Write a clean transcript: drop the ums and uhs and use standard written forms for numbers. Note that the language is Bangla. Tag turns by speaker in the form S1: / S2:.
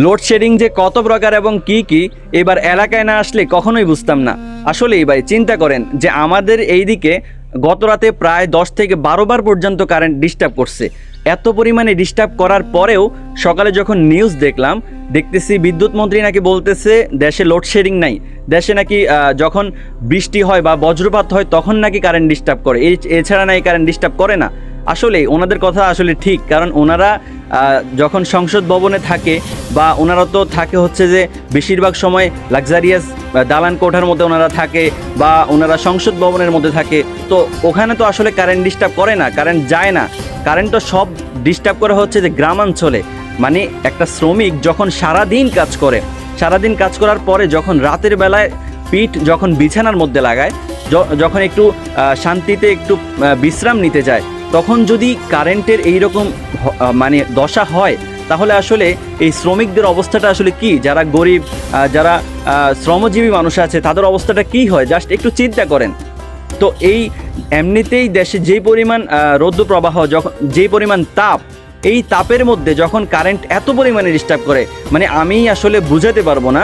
S1: লোডশেডিং যে কত প্রকার এবং কি এবার এলাকায় না আসলে কখনোই বুঝতাম না। আসলেই ভাই চিন্তা করেন যে আমাদের এই দিকে গত রাতে প্রায় 10 থেকে 12 বার পর্যন্ত কারেন্ট ডিস্টার্ব করছে। এত পরিমাণে ডিস্টার্ব করার পরেও সকালে যখন নিউজ দেখতেছি বিদ্যুৎ মন্ত্রী নাকি বলতেছে দেশে লোডশেডিং নাই, দেশে নাকি যখন বৃষ্টি হয় বা বজ্রপাত হয় তখন নাকি কারেন্ট ডিস্টার্ব করে, এছাড়া নাকি কারেন্ট ডিস্টার্ব করে না। আসলে ওনাদের কথা আসলে ঠিক, কারণ ওনারা যখন সংসদ ভবনে থাকে বা ওনারা তো থাকে হচ্ছে যে বেশিরভাগ সময় লাক্সারিয়াস দালান কোঠার মধ্যে ওনারা থাকে বা ওনারা সংসদ ভবনের মধ্যে থাকে, তো ওখানে তো আসলে কারেন্ট ডিস্টার্ব করে না, কারেন্ট যায় না। কারেন্ট তো সব ডিস্টার্ব করা হচ্ছে যে গ্রামাঞ্চলে, মানে একটা শ্রমিক যখন সারাদিন কাজ করার পরে যখন রাতের বেলায় পিঠ যখন বিছানার মধ্যে লাগায়, যখন একটু শান্তিতে একটু বিশ্রাম নিতে যায়, তখন যদি কারেন্টের এইরকম মানে দশা হয়, তাহলে আসলে এই শ্রমিকদের অবস্থাটা আসলে কি, যারা গরিব যারা শ্রমজীবী মানুষ আছে তাদের অবস্থাটা কি হয় জাস্ট একটু চিন্তা করেন। তো এই এমনিতেই দেশে যেই পরিমাণ রৌদ্র প্রবাহ, যখন যেই পরিমাণ তাপ, এই তাপের মধ্যে যখন কারেন্ট এত পরিমাণে ডিস্টার্ব করে, মানে আমি আসলে বুঝাতে পারবো না।